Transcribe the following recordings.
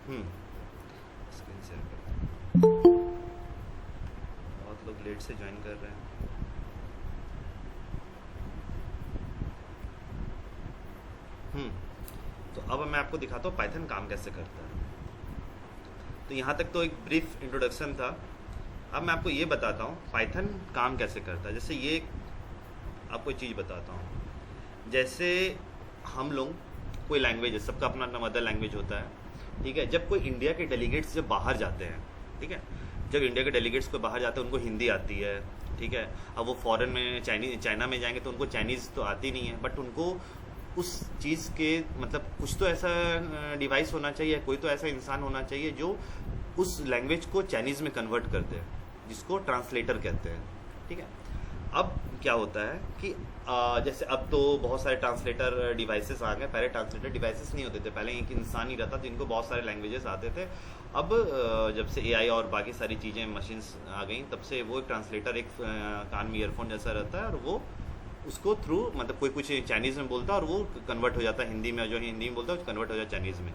Screen share करता हूँ। बहुत लोग लेट से ज्वाइन कर रहे हैं। तो अब मैं आपको दिखाता हूँ पाइथन काम कैसे करता है। तो यहाँ तक तो एक ब्रीफ इंट्रोडक्शन था। अब मैं आपको ये बताता हूँ पाइथन काम कैसे करता है। जैसे ये आपको एक चीज़ बताता हूँ। जैसे हम लोग कोई लैंग्वेज है, सबका अपना अपना मदर लैंग्वेज होता है, ठीक है। जब कोई इंडिया के डेलीगेट्स जब बाहर जाते हैं, ठीक है, जब इंडिया के डेलीगेट्स को बाहर जाते हैं उनको हिंदी आती है, ठीक है। अब वो फॉरेन में चाइना में जाएंगे तो उनको चाइनीज़ तो आती नहीं है, बट उनको उस चीज़ के मतलब कुछ तो ऐसा डिवाइस होना चाहिए, कोई तो ऐसा इंसान होना चाहिए जो उस लैंग्वेज को चाइनीज़ में कन्वर्ट कर दे, जिसको ट्रांसलेटर कहते हैं, ठीक है। अब क्या होता है कि जैसे अब तो बहुत सारे ट्रांसलेटर डिवाइसेस आ गए। पहले ट्रांसलेटर डिवाइसेस नहीं होते थे, पहले एक इंसान ही रहता था जिनको बहुत सारे लैंग्वेजेस आते थे। अब जब से एआई और बाकी सारी चीज़ें मशीन्स आ गई, तब से वो एक ट्रांसलेटर एक कान में ईयरफोन जैसा रहता है, और वो उसको थ्रू मतलब कोई कुछ चाइनीज़ में बोलता है और वो कन्वर्ट हो जाता है हिंदी में, जो हिंदी में बोलता है कन्वर्ट हो जाता है चाइनीज़ में।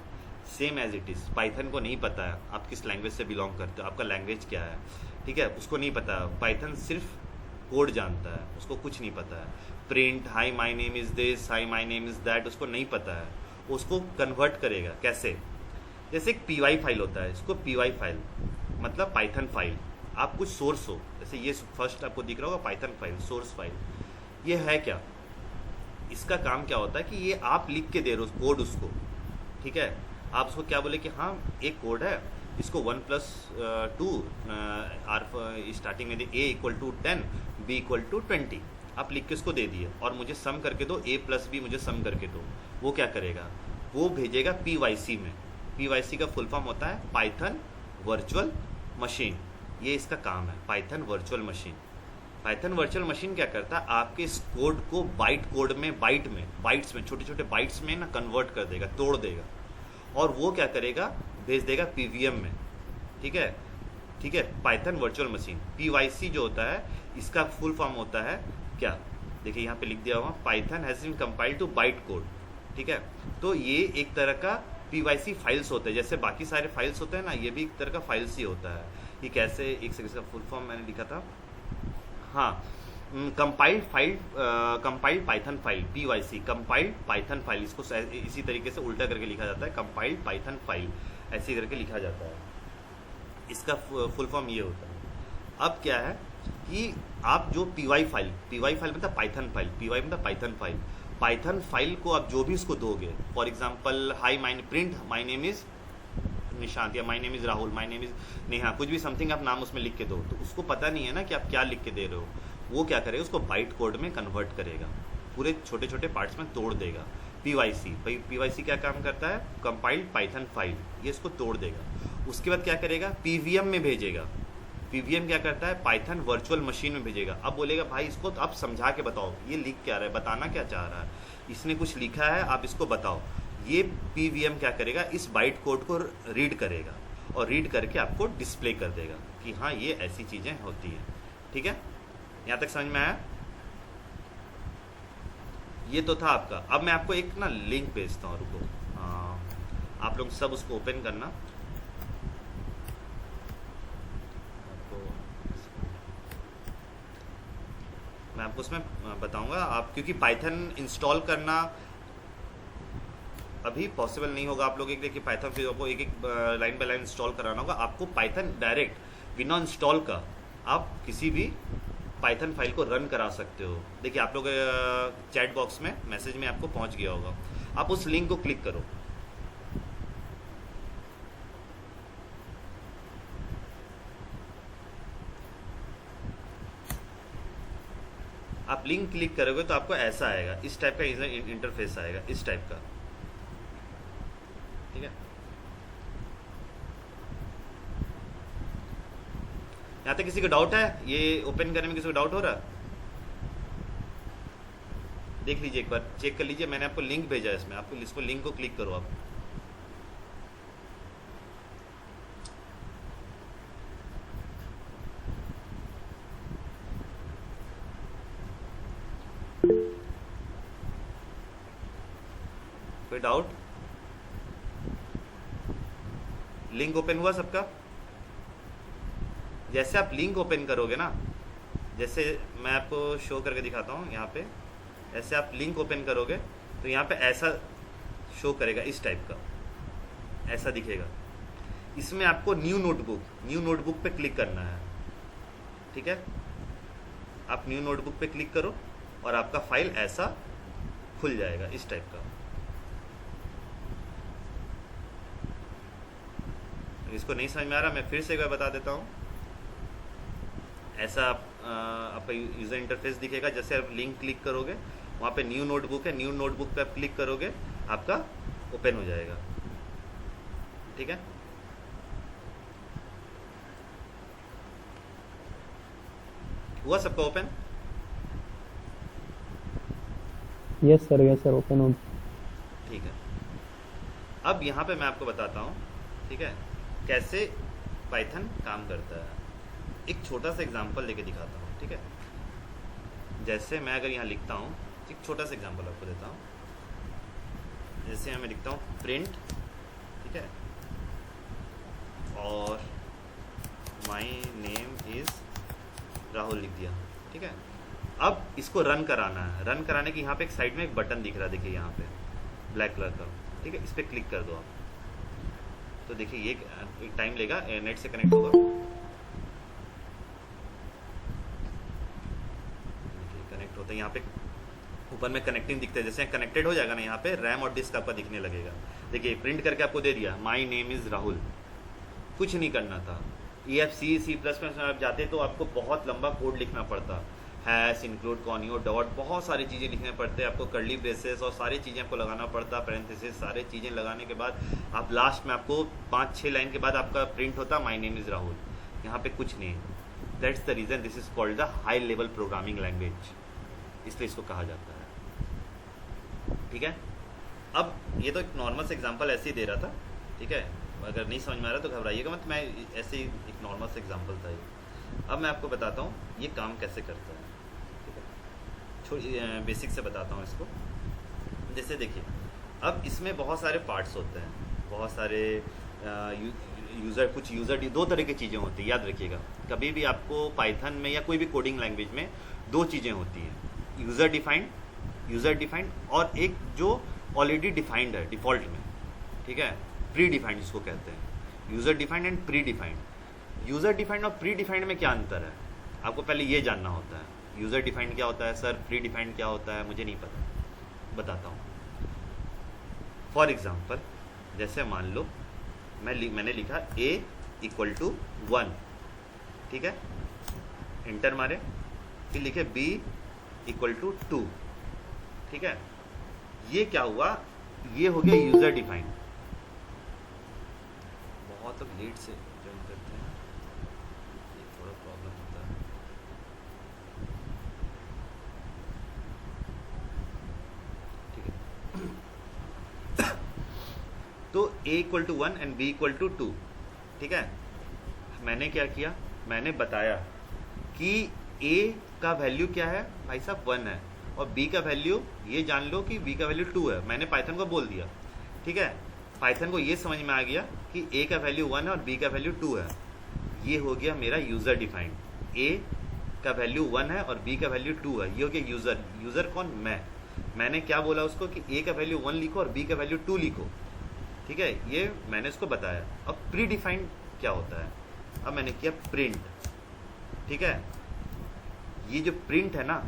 Same as it is Python को नहीं पता है आप किस लैंग्वेज से बिलोंग करते हो, आपका लैंग्वेज क्या है, ठीक है, उसको नहीं पता। पाइथन सिर्फ कोड जानता है, उसको कुछ नहीं पता है। Print high my name is this, high my name is that, उसको नहीं पता है। उसको कन्वर्ट करेगा कैसे? जैसे एक पी वाई फाइल होता है, इसको पी वाई फाइल मतलब पाइथन फाइल। आप कुछ सोर्स हो, जैसे ये फर्स्ट आपको दिख रहा होगा पाइथन फाइल, सोर्स फाइल। ये है क्या? इसका काम क्या होता है कि ये आप लिख के दे रहे हो कोड उसको, ठीक है। आप उसको क्या बोले कि हाँ एक कोड है, इसको 1+2 आर स्टार्टिंग में दे A = 10, B = 20, आप लिख के उसको दे दिए और मुझे सम करके दो, A+B मुझे सम करके दो। वो क्या करेगा? वो भेजेगा PYC में। PYC का फुल फॉर्म होता है पाइथन वर्चुअल मशीन। ये इसका काम है, Python virtual machine. Python virtual machine क्या करता है? आपके इस कोड को बाइट कोड में, बाइट्स में, छोटे छोटे बाइट्स में ना कन्वर्ट कर देगा, तोड़ देगा, और वो क्या करेगा? भेज देगा पीवीएम में, ठीक है, ठीक है। पाइथन वर्चुअल मशीन पीवाईसी जो होता है, इसका फुल फॉर्म होता है क्या? देखिए यहाँ पे लिख दिया हुआ, Python has been compiled to byte code, ठीक है। तो ये एक तरह का पीवाईसी फाइल्स होते हैं, जैसे बाकी सारे फाइल्स होते हैं ना, ये भी एक तरह का फाइल्स ही होता है। ये कैसे, एक सेकंड, इसका फुल फॉर्म मैंने लिखा था, हाँ, compiled file, compiled Python file, PYC compiled Python file. इसको इसी तरीके से उल्टा करके लिखा जाता है, कंपाइल्ड पाइथन फाइल, ऐसे करके लिखा जाता है। इसका फुल फॉर्म ये होता है। अब क्या है कि आप जो PY फाइल मतलब पाइथन फाइल, PY मतलब पाइथन फाइल, पाइथन फाइल को आप जो भी उसको दोगे, for example hi my print my name is Nishant, या my name is Rahul, my name is Neha, कुछ भी समथिंग आप नाम उसमें लिख के दो, तो उसको पता नहीं है ना कि आप क्या लिख के दे रहे हो। वो क्या करेगा? उसको बाइट कोड में कन्वर्ट करेगा, पूरे छोटे छोटे पार्ट्स में तोड़ देगा। PYC क्या काम करता है? कंपाइल्ड पाइथन फाइल, ये इसको तोड़ देगा। उसके बाद क्या करेगा? PVM में भेजेगा। PVM क्या करता है? पाइथन वर्चुअल मशीन में भेजेगा। अब बोलेगा भाई इसको तो आप समझा के बताओ, ये लिख क्या रहा है, बताना क्या चाह रहा है, इसने कुछ लिखा है, आप इसको बताओ। ये PVM क्या करेगा? इस बाइट कोड को रीड करेगा, और रीड करके आपको डिस्प्ले कर देगा कि हाँ ये ऐसी चीज़ें होती हैं, ठीक है। यहाँ तक समझ में आया? ये तो था आपका। अब मैं आपको एक ना लिंक भेजता हूँ, रुको, आप लोग सब उसको ओपन करना। मैं आपको उसमें बताऊंगा आप, क्योंकि पाइथन इंस्टॉल करना अभी पॉसिबल नहीं होगा। आप लोग एक देखिए, पाइथन फिर आपको एक एक लाइन बाय लाइन इंस्टॉल कराना होगा आपको। पाइथन डायरेक्ट बिना इंस्टॉल का आप किसी भी पाइथन फाइल को रन करा सकते हो। देखिए आप लोग चैट बॉक्स में मैसेज में आपको पहुंच गया होगा, आप उस लिंक को क्लिक करो। आप लिंक क्लिक करोगे तो आपको ऐसा आएगा, इस टाइप का इंटरफेस आएगा, इस टाइप का, ठीक है। यहाँ तक किसी को डाउट है? ये ओपन करने में किसी को डाउट हो रहा है? देख लीजिए, एक बार चेक कर लीजिए, मैंने आपको लिंक भेजा है इसमें, आपको इसको लिंक को क्लिक करो आप। कोई डाउट? लिंक ओपन हुआ सबका? जैसे आप लिंक ओपन करोगे ना, जैसे मैं आपको शो करके दिखाता हूँ यहाँ पे, ऐसे आप लिंक ओपन करोगे तो यहाँ पे ऐसा शो करेगा, इस टाइप का ऐसा दिखेगा। इसमें आपको न्यू नोटबुक पे क्लिक करना है, ठीक है। आप न्यू नोटबुक पे क्लिक करो और आपका फाइल ऐसा खुल जाएगा, इस टाइप का। इसको नहीं समझ में आ रहा, मैं फिर से एक बार बता देता हूँ। ऐसा आपका यूज़र इंटरफेस दिखेगा। जैसे आप लिंक क्लिक करोगे, वहाँ पे न्यू नोटबुक है, न्यू नोटबुक पे आप क्लिक करोगे, आपका ओपन हो जाएगा, ठीक है। हुआ सबका ओपन? यस सर ओपन हो। ठीक है। अब यहाँ पे मैं आपको बताता हूँ, ठीक है, कैसे पाइथन काम करता है। एक छोटा सा एग्जांपल लेके दिखाता हूँ, ठीक है। जैसे मैं अगर यहाँ लिखता हूँ, एक छोटा सा एग्जांपल आपको देता हूँ। जैसे मैं लिखता हूँ प्रिंट, ठीक है, और माई नेम इज़ राहुल लिख दिया, ठीक है। अब इसको रन कराना है। रन कराने की यहाँ पे एक साइड में एक बटन दिख रहा है, देखिए यहाँ पे ब्लैक कलर का, ठीक है। इस पर क्लिक कर दो आप, तो देखिए ये एक टाइम लेगा, नेट से कनेक्ट होगा, कनेक्ट होता है। यहाँ पे ऊपर में कनेक्टिंग दिखता है, जैसे कनेक्टेड हो जाएगा ना, यहाँ पे रैम और डिस्क आपका दिखने लगेगा। देखिए प्रिंट करके आपको दे दिया, माई नेम इज़ राहुल। कुछ नहीं करना था। C++ में आप जाते तो आपको बहुत लंबा कोड लिखना पड़ता, हैश, इंक्लूड, कॉनियो, डॉट, बहुत सारी चीज़ें लिखने पड़ते हैं आपको, कर्ली ब्रेसेस और सारी चीज़ें आपको लगाना पड़ता, पैरेंथेसिस, सारी चीज़ें लगाने के बाद आप लास्ट में आपको 5-6 लाइन के बाद आपका प्रिंट होता माई नेम इज़ राहुल। यहाँ पे कुछ नहीं। That's the reason this is called the high level programming language, इसलिए इसको कहा जाता है, ठीक है। अब ये तो एक नॉर्मल से एग्जाम्पल ऐसे ही दे रहा था, ठीक है। अगर नहीं समझ में आ रहा तो घबराइएगा मत, मैं ऐसे ही एक नॉर्मल से एग्जांपल था ये। अब मैं आपको बताता हूँ ये काम कैसे करता है, ठीक है। छोड़ बेसिक से बताता हूँ इसको। जैसे देखिए, अब इसमें बहुत सारे पार्ट्स होते हैं, बहुत सारे यूज़र दो तरह की चीज़ें होती हैं, याद रखिएगा। कभी भी आपको पाइथन में या कोई भी कोडिंग लैंग्वेज में दो चीज़ें होती हैं, यूज़र डिफाइंड और एक जो ऑलरेडी डिफाइंड है डिफ़ॉल्ट में, ठीक है, प्री डिफाइंड जिसको कहते हैं। User defined and pre defined. User defined और प्री डिफाइंड में क्या अंतर है, आपको पहले ये जानना होता है। यूज़र डिफाइंड क्या होता है सर, प्री डिफाइंड क्या होता है, मुझे नहीं पता, बताता हूँ। फॉर एग्जाम्पल, जैसे मान लो मैंने लिखा a = 1, ठीक है, इंटर मारे, फिर लिखे b = 2, ठीक है। ये क्या हुआ, ये हो गया यूज़र डिफाइंड। बहुत लोग लेट से ज्वाइन करते हैं, ये थोड़ा प्रॉब्लम होता है, ठीक है। तो a = 1 एंड b = 2, ठीक है। मैंने क्या किया, मैंने बताया कि a का वैल्यू क्या है भाई साहब 1 है, और b का वैल्यू ये जान लो कि b का वैल्यू 2 है। मैंने पाइथन को बोल दिया, ठीक है। पाइथन को ये समझ में आ गया कि a का वैल्यू 1 है और b का वैल्यू 2 है। ये हो गया मेरा यूज़र डिफाइंड। a का वैल्यू 1 है और b का वैल्यू 2 है, ये हो गया यूज़र। यूज़र कौन, मैंने क्या बोला उसको कि a का वैल्यू 1 लिखो और b का वैल्यू 2 लिखो, ठीक है। ये मैंने उसको बताया। अब प्री डिफाइंड क्या होता है, अब मैंने किया प्रिंट, ठीक है। ये जो प्रिंट है ना,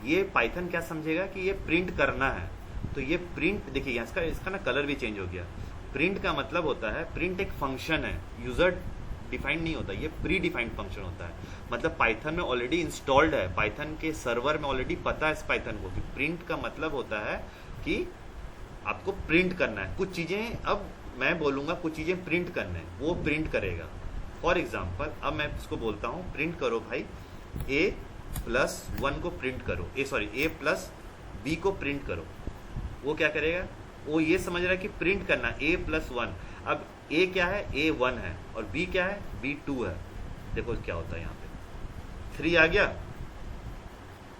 ये पाइथन क्या समझेगा कि ये प्रिंट करना है, तो ये प्रिंट देखिए इसका ना कलर भी चेंज हो गया। प्रिंट का मतलब होता है, प्रिंट एक फंक्शन है, यूज़र डिफाइंड नहीं होता, ये प्री डिफाइंड फंक्शन होता है। मतलब पाइथन में ऑलरेडी इंस्टॉल्ड है, पाइथन के सर्वर में ऑलरेडी पता है इस पाइथन को कि प्रिंट का मतलब होता है कि आपको प्रिंट करना है कुछ चीज़ें। अब मैं बोलूँगा कुछ चीज़ें प्रिंट करना है, वो प्रिंट करेगा। फॉर एग्जाम्पल, अब मैं इसको बोलता हूँ प्रिंट करो भाई a+1 को प्रिंट करो, a+b को प्रिंट करो। वो क्या करेगा, वो ये समझ रहा है कि प्रिंट करना a+1। अब a क्या है, a1 है, और b क्या है, b2 है। देखो क्या होता है यहाँ पे, 3 आ गया,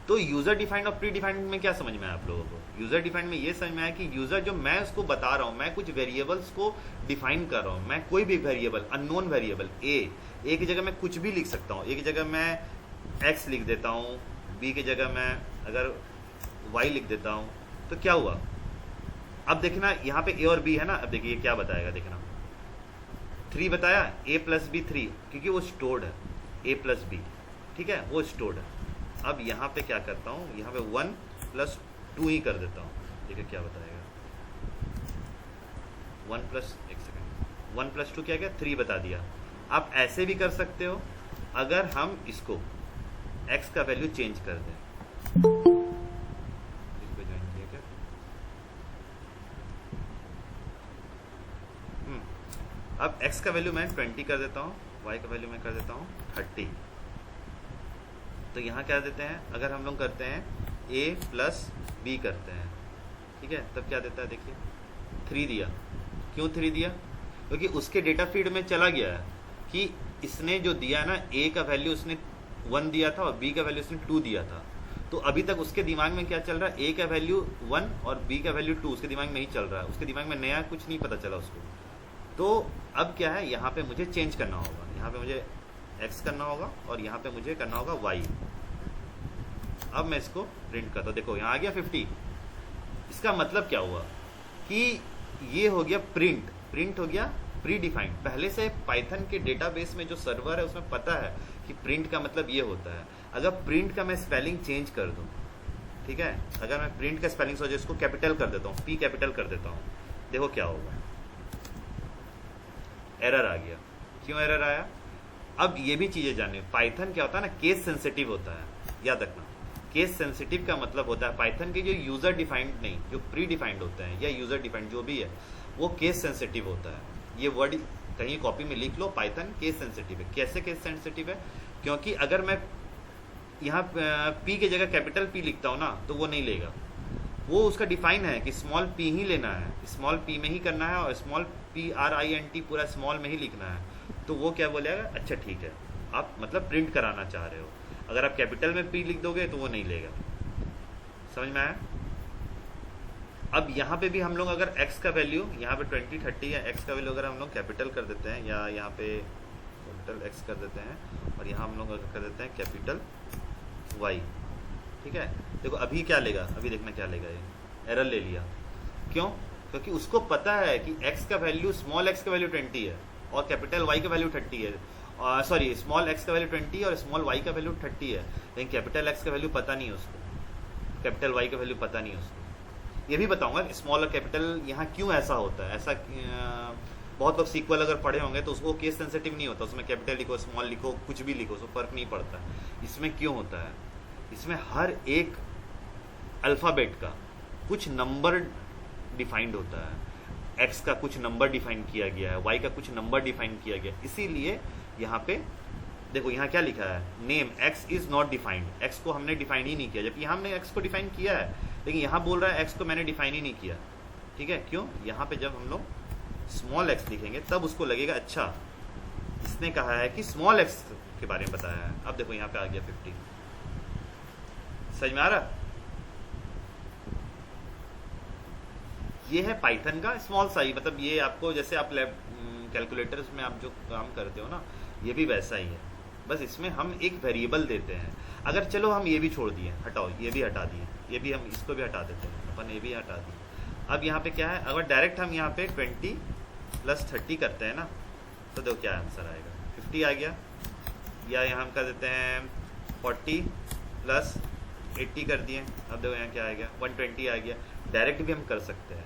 तो यूजर डिफाइंड और प्री डिफाइंड में क्या समझ में आया आप लोगों को? यूजर डिफाइंड में ये समझ में आया कि यूजर जो मैं उसको बता रहा हूँ, मैं कुछ वेरिएबल्स को डिफाइन कर रहा हूँ, मैं कोई भी वेरिएबल, अननोन वेरिएबल ए की जगह मैं कुछ भी लिख सकता हूँ। ए की जगह मैं एक्स लिख देता हूँ, बी की जगह मैं अगर वाई लिख देता हूँ, तो क्या हुआ? अब देखना यहाँ पे ए और बी है ना, अब देखिए क्या बताएगा, देखना 3 बताया, a प्लस बी 3, क्योंकि वो स्टोर्ड है, a प्लस बी, ठीक है, वो स्टोर्ड है। अब यहाँ पे क्या करता हूँ, यहाँ पे 1 प्लस 2 ही कर देता हूँ, देखिए क्या बताएगा। 1 प्लस, एक सेकेंड, 1 प्लस 2 क्या गया, 3 बता दिया। आप ऐसे भी कर सकते हो, अगर हम इसको x का वैल्यू चेंज कर दें, इसको ज्वाइन किया क्या, अब x का वैल्यू मैं 20 कर देता हूँ, y का वैल्यू मैं कर देता हूँ 30। तो यहाँ क्या देते हैं, अगर हम लोग करते हैं a प्लस बी करते हैं, ठीक है, तब क्या देता है, देखिए 3 दिया। क्यों 3 दिया? क्योंकि उसके डेटा फीड में चला गया है कि इसने जो दिया है ना, a का वैल्यू उसने 1 दिया था और b का वैल्यू उसने 2 दिया था। तो अभी तक उसके दिमाग में क्या चल रहा है, a का वैल्यू 1 और b का वैल्यू 2 उसके दिमाग में ही चल रहा है, उसके दिमाग में नया कुछ नहीं पता चला उसको। तो अब क्या है, यहाँ पे मुझे चेंज करना होगा, यहाँ पे मुझे x करना होगा और यहाँ पे मुझे करना होगा y। अब मैं इसको प्रिंट करता हूँ, देखो यहाँ आ गया 50। इसका मतलब क्या हुआ कि ये हो गया प्रिंट हो गया प्री डिफाइंड। पहले से पाइथन के डेटाबेस में जो सर्वर है उसमें पता है कि प्रिंट का मतलब ये होता है। अगर प्रिंट का मैं स्पेलिंग चेंज कर दूं, ठीक है, अगर मैं प्रिंट का स्पेलिंग सोचे इसको कैपिटल कर देता हूँ, पी कैपिटल कर देता हूँ, देखो क्या होगा, एरर आ गया। क्यों एरर आया? अब ये भी चीजें जानिए, पाइथन क्या होता है ना, केस सेंसिटिव होता है, याद रखना। केस सेंसिटिव का मतलब होता है पाइथन के जो यूजर डिफाइंड नहीं, जो प्री डिफाइंड होते हैं या यूजर डिफाइंड जो भी है, वो केस सेंसिटिव होता है। ये वर्ड कहीं कॉपी में लिख लो, पाइथन केस सेंसिटिव है। कैसे केस सेंसिटिव है? क्योंकि अगर मैं यहाँ पी की जगह कैपिटल पी लिखता हूँ ना, तो वो नहीं लेगा। वो उसका डिफाइन है कि स्मॉल पी ही लेना है, स्मॉल पी में ही करना है और स्मॉल PRINT पूरा स्मॉल में ही लिखना है। तो वो क्या बोलेगा, अच्छा ठीक है, आप मतलब प्रिंट कराना चाह रहे हो। अगर आप कैपिटल में पी लिख दोगे तो वो नहीं लेगा। समझ में आया? अब यहाँ पे भी हम लोग अगर x का वैल्यू यहाँ पे 20 30 या x का वैल्यू अगर हम लोग कैपिटल कर देते हैं, या यहाँ पे कैपिटल x कर देते हैं और यहाँ हम लोग कर देते हैं कैपिटल y, ठीक है, देखो अभी क्या लेगा, अभी देखना क्या लेगा, ये एरर ले लिया। क्यों? क्योंकि उसको पता है कि x का वैल्यू, स्मॉल x का वैल्यू 20 है और कैपिटल y का वैल्यू 30 है, सॉरी स्मॉल x का वैल्यू 20 और स्मॉल y का वैल्यू 30 है, लेकिन कैपिटल x का वैल्यू पता नहीं है उसको, कैपिटल y का वैल्यू पता नहीं है उसको। ये भी बताऊंगा स्मॉल और कैपिटल यहाँ क्यों ऐसा होता है। ऐसा बहुत लोग सीक्वल अगर पढ़े होंगे तो उसको केस सेंसिटिव नहीं होता, उसमें कैपिटल लिखो स्मॉल लिखो कुछ भी लिखो उसको फर्क नहीं पड़ता। इसमें क्यों होता है? इसमें हर एक अल्फ़ाबेट का कुछ नंबर डिफाइंड होता है, x का कुछ नंबर डिफाइन किया गया है, y का कुछ नंबर डिफाइन किया गया है। इसीलिए यहाँ पे देखो यहाँ क्या लिखा है, name x is not defined, x को हमने डिफाइन ही नहीं किया, जबकि हमने x को डिफाइन किया है, लेकिन यहाँ बोल रहा है x को मैंने डिफाइन ही नहीं किया। ठीक है, क्यों? यहाँ पे जब हम लोग स्मॉल x लिखेंगे तब उसको लगेगा अच्छा इसने कहा है कि स्मॉल x के बारे में बताया है। अब देखो यहाँ पे आ गया 50, समझ में आ रहा? ये है पाइथन का स्मॉल साइज, मतलब ये आपको जैसे आप लैब कैलकुलेटर्स में आप जो काम करते हो ना, ये भी वैसा ही है, बस इसमें हम एक वेरिएबल देते हैं। अगर चलो हम ये भी छोड़ दिए, हटाओ ये भी हटा दिए, ये भी हम इसको भी हटा देते हैं, अपन ये भी हटा दिए। अब यहाँ पे क्या है, अगर डायरेक्ट हम यहाँ पे 20 + 30 करते हैं ना, तो देखो क्या आंसर आएगा, 50 आ गया। या यहाँ हम कर देते हैं 40 + 80 कर दिए, अब देखो यहाँ क्या आ गया, 120 आ गया। डायरेक्ट भी हम कर सकते हैं,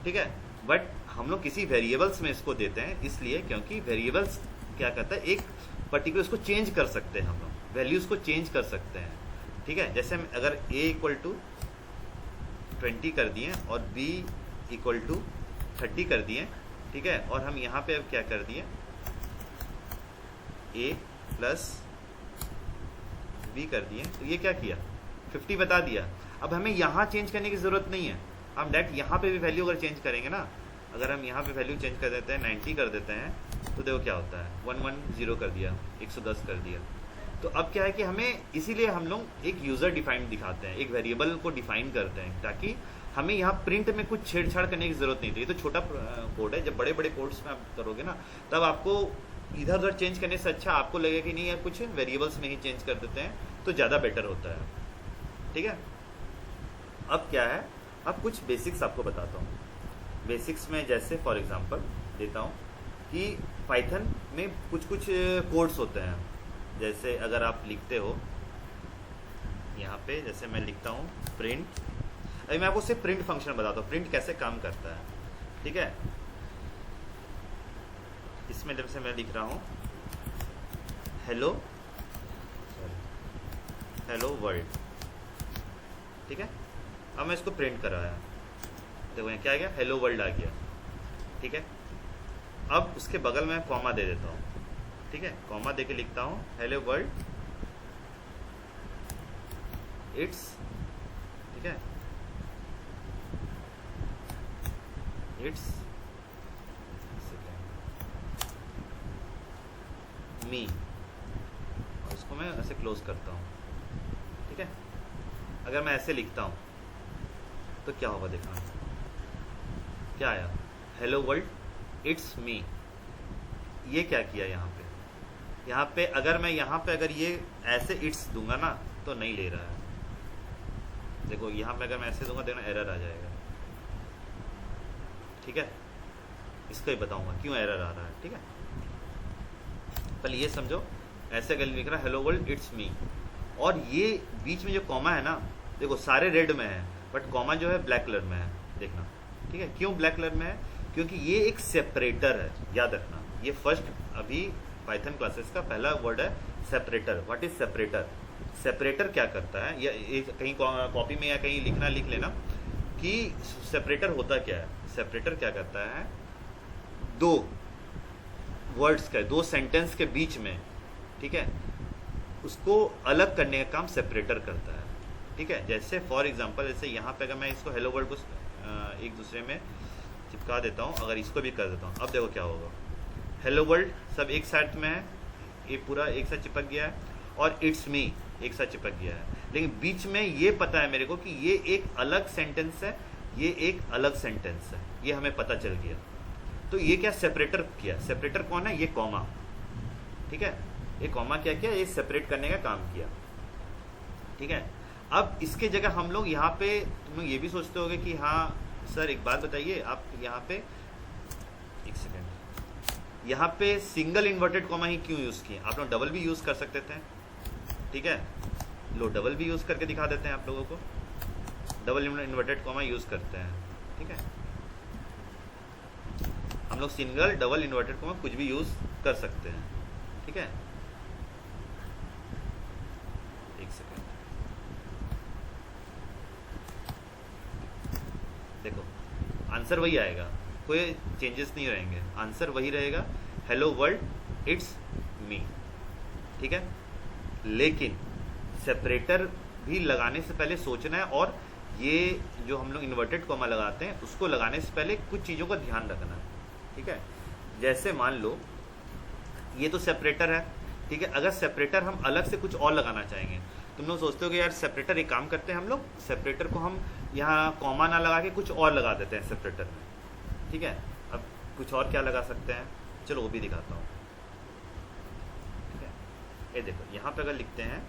ठीक है, बट हम लोग किसी वेरिएबल्स में इसको देते हैं, इसलिए क्योंकि वेरिएबल्स क्या करता है, एक पर्टिकुलर उसको चेंज कर सकते हैं, हम लोग वैल्यूज को चेंज कर सकते हैं। ठीक है, जैसे हम अगर a = 20 कर दिए और b = 30 कर दिए, ठीक है, और हम यहाँ पे अब क्या कर दिए, a + b कर दिए, तो ये क्या किया, 50 बता दिया। अब हमें यहाँ चेंज करने की ज़रूरत नहीं है, हम डायरेक्ट यहाँ पे भी वैल्यू अगर चेंज करेंगे ना, अगर हम यहाँ पे वैल्यू चेंज कर देते हैं 90 कर देते हैं, तो देखो क्या होता है, 110 कर दिया, 110 कर दिया, तो अब क्या है कि हमें इसीलिए हम लोग एक यूजर डिफाइंड दिखाते हैं, एक वेरिएबल को डिफाइन करते हैं, ताकि हमें यहाँ प्रिंट में कुछ छेड़छाड़ करने की जरूरत नहीं थी। ये तो छोटा कोड है, जब बड़े बड़े कोड्स में आप करोगे ना, तब आपको इधर उधर चेंज करने से अच्छा आपको लगेगा कि नहीं यार कुछ वेरिएबल्स में ही चेंज कर देते हैं तो ज़्यादा बेटर होता है। ठीक है, अब क्या है, अब कुछ बेसिक्स आपको बताता हूँ। बेसिक्स में जैसे फॉर एग्जांपल देता हूँ कि पाइथन में कुछ कुछ कोड्स होते हैं। जैसे अगर आप लिखते हो यहाँ पे, जैसे मैं लिखता हूँ प्रिंट, अभी मैं आपको सिर्फ प्रिंट फंक्शन बताता हूँ, प्रिंट कैसे काम करता है। ठीक है, इसमें जब से मैं लिख रहा हूँ हेलो वर्ल्ड, ठीक है, अब मैं इसको प्रिंट कर रहा है, देखो यहाँ क्या आ गया, हेलो वर्ल्ड आ गया। ठीक है, अब उसके बगल में कॉमा दे देता हूँ। ठीक है, कॉमा दे के लिखता हूँ हेलो वर्ल्ड इट्स, ठीक है, इट्स मी, और इसको मैं ऐसे क्लोज करता हूँ। ठीक है, अगर मैं ऐसे लिखता हूँ तो क्या होगा, देखना क्या आया, हेलो वर्ल्ड इट्स मी। ये क्या किया यहाँ पे अगर मैं यहाँ पे अगर ये ऐसे इट्स दूंगा ना तो नहीं ले रहा है। देखो यहाँ पे अगर मैं ऐसे दूंगा, देखना एरर आ जाएगा। ठीक है, इसको ही बताऊंगा क्यों एरर आ रहा है। ठीक है, पहले ये समझो, ऐसे अगर लिख रहा है हेलो वर्ल्ड इट्स मी, और ये बीच में जो कॉमा है ना, देखो सारे रेड में है बट कॉमा जो है ब्लैक कलर में है, देखना। ठीक है, क्यों ब्लैक कलर में है, क्योंकि ये एक सेपरेटर है, याद रखना। ये फर्स्ट अभी पाइथन क्लासेस का पहला वर्ड है separator. What is separator? Separator क्या करता है, या कहीं कॉपी में या कहीं लिखना लिख लेना कि सेपरेटर होता क्या है। सेपरेटर क्या करता है, दो वर्ड्स का, दो सेंटेंस के बीच में, ठीक है, उसको अलग करने का काम सेपरेटर करता है। ठीक है, जैसे फॉर एग्जांपल, जैसे यहाँ पे अगर मैं इसको हेलो वर्ल्ड को एक दूसरे में चिपका देता हूँ, अगर इसको भी कर देता हूँ, अब देखो क्या होगा, हेलो वर्ल्ड सब एक साथ में है, ये पूरा एक साथ चिपक गया है, और इट्स मी एक साथ चिपक गया है, लेकिन बीच में ये पता है मेरे को कि ये एक अलग सेंटेंस है, ये एक अलग सेंटेंस है, ये हमें पता चल गया। तो ये क्या सेपरेटर किया, सेपरेटर कौन है, ये कॉमा। ठीक है, ये कॉमा क्या किया, ये सेपरेट करने का काम किया। ठीक है, अब इसके जगह हम लोग यहाँ पे, तुम लोग ये भी सोचते होगे कि हाँ सर एक बात बताइए, आप यहाँ पे एक सेकेंड, यहाँ पे सिंगल इन्वर्टेड कॉमा ही क्यों यूज किए, आप लोग डबल भी यूज कर सकते थे। ठीक है, लो डबल भी यूज करके दिखा देते हैं आप लोगों को, डबल इन्वर्टेड कॉमा यूज करते हैं। ठीक है, हम लोग सिंगल डबल इन्वर्टेड कॉमा कुछ भी यूज कर सकते हैं। ठीक है, एक सेकेंड, देखो आंसर वही आएगा, कोई चेंजेस नहीं रहेंगे, आंसर वही रहेगा, हेलो वर्ल्ड इट्स मी। ठीक है, लेकिन सेपरेटर भी लगाने से पहले सोचना है, और ये जो हम लोग इन्वर्टेड कॉमा लगाते हैं उसको लगाने से पहले कुछ चीज़ों का ध्यान रखना है। ठीक है, जैसे मान लो ये तो सेपरेटर है, ठीक है, अगर सेपरेटर हम अलग से कुछ और लगाना चाहेंगे, तुम लोग सोचते हो कि यार सेपरेटर एक काम करते हैं, हम लोग सेपरेटर को हम यहाँ कॉमा ना लगा के कुछ और लगा देते हैं सेपरेटर में। ठीक है, अब कुछ और क्या लगा सकते हैं, चलो वो भी दिखाता हूँ। ठीक है, ये देखो यहाँ पे अगर लिखते हैं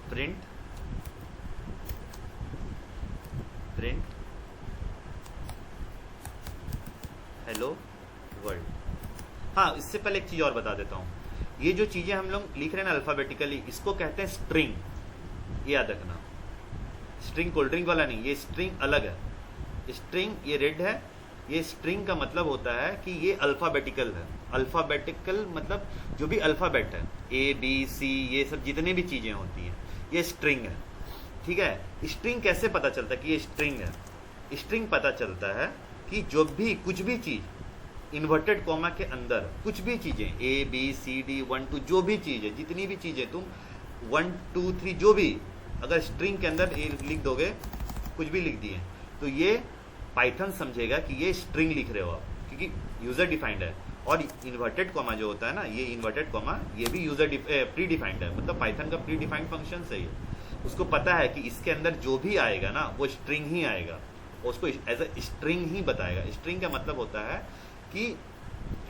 प्रिंट हेलो वर्ल्ड। हाँ, इससे पहले एक चीज और बता देता हूँ, ये जो चीजें हम लोग लिख रहे हैं ना अल्फाबेटिकली, इसको कहते हैं स्ट्रिंग, ये याद रखना। स्ट्रिंग कोल्ड ड्रिंक वाला नहीं, ये स्ट्रिंग अलग है। स्ट्रिंग ये रेड है, ये स्ट्रिंग का मतलब होता है कि ये अल्फाबेटिकल है। अल्फाबेटिकल मतलब जो भी अल्फाबेट है, ए बी सी, ये सब जितने भी चीजें होती हैं, ये स्ट्रिंग है। ठीक है, स्ट्रिंग कैसे पता चलता है कि ये स्ट्रिंग है? स्ट्रिंग पता चलता है कि जो भी कुछ भी चीज इन्वर्टेड कॉमा के अंदर, कुछ भी चीजें ए बी सी डी 1 2 जो भी चीज है, जितनी भी चीजें तुम 1 2 3 जो भी अगर स्ट्रिंग के अंदर लिख दोगे, कुछ भी लिख दिए, तो ये पाइथन समझेगा कि ये स्ट्रिंग लिख रहे हो आप, क्योंकि यूजर डिफाइंड है। और इन्वर्टेड कॉमा जो होता है ना, ये इन्वर्टेड कॉमा ये भी यूजर प्री डिफाइंड है, मतलब पाइथन का प्री डिफाइंड फंक्शन है ये। उसको पता है कि इसके अंदर जो भी आएगा ना वो स्ट्रिंग ही आएगा, उसको एज अ स्ट्रिंग ही बताएगा। स्ट्रिंग का मतलब होता है कि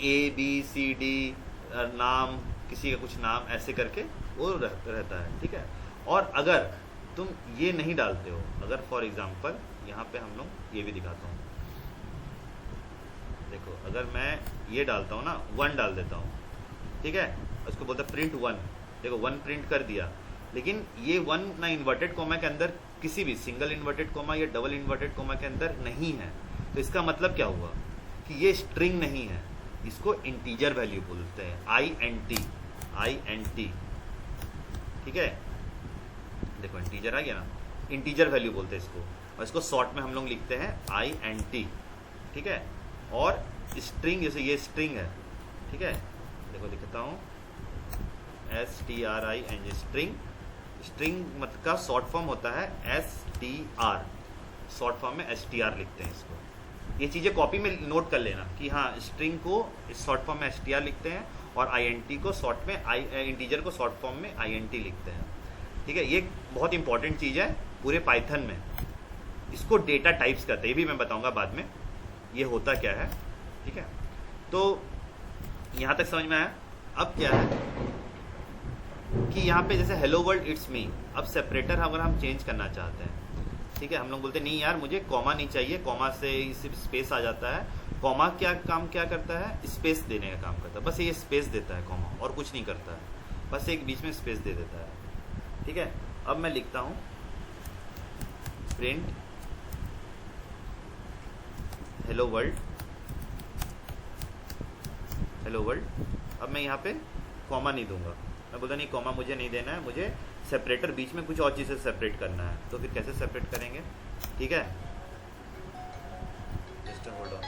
ABCD नाम, किसी का कुछ नाम ऐसे करके वो रहता है, ठीक है। और अगर तुम ये नहीं डालते हो, अगर फॉर एग्जांपल यहाँ पे हम लोग ये भी दिखाता हूँ, देखो अगर मैं ये डालता हूँ ना 1 डाल देता हूँ, ठीक है, उसको बोलते हैं प्रिंट 1, देखो 1 प्रिंट कर दिया, लेकिन ये 1 ना इन्वर्टेड कोमा के अंदर, किसी भी सिंगल इन्वर्टेड कोमा या डबल इन्वर्टेड कोमा के अंदर नहीं है। तो इसका मतलब क्या हुआ कि ये स्ट्रिंग नहीं है, इसको इंटीजर वैल्यू बोलते हैं, INT, ठीक है। देखो इंटीजर आ गया ना, इंटीजर वैल्यू बोलते हैं इसको, और इसको शॉर्ट में हम लोग लिखते हैं INT, ठीक है। और स्ट्रिंग, जैसे ये स्ट्रिंग है, ठीक है, देखो लिखता हूँ STRING, स्ट्रिंग, स्ट्रिंग मतलब का शॉर्ट फॉर्म होता है STR, शॉर्ट फॉर्म में STR लिखते हैं इसको। ये चीज़ें कॉपी में नोट कर लेना कि हाँ स्ट्रिंग को शॉर्ट फॉर्म में STR लिखते हैं, और INT को शॉर्ट में इंटीजर को शॉर्ट फॉर्म में INT लिखते हैं, ठीक है। ये बहुत इंपॉर्टेंट चीज़ है पूरे पाइथन में, इसको डेटा टाइप्स कहते हैं, ये भी मैं बताऊंगा बाद में ये होता क्या है, ठीक है। तो यहाँ तक समझ में आया। अब क्या है कि यहाँ पे जैसे हेलो वर्ल्ड इट्स मी, अब सेपरेटर अगर हम चेंज करना चाहते हैं, ठीक है, हम लोग बोलते हैं नहीं यार मुझे कॉमा नहीं चाहिए, कॉमा से सिर्फ स्पेस आ जाता है। कॉमा क्या करता है, स्पेस देने का काम करता है, बस ये स्पेस देता है कॉमा, और कुछ नहीं करता है, बस एक बीच में स्पेस दे देता है, ठीक है। अब मैं लिखता हूँ प्रिंट हेलो वर्ल्ड, अब मैं यहाँ पे कॉमा नहीं दूंगा, मैं बोलता नहीं कॉमा मुझे नहीं देना है, मुझे सेपरेटर बीच में कुछ और चीज़ से सेपरेट करना है। तो फिर कैसे सेपरेट करेंगे, ठीक है, just hold on,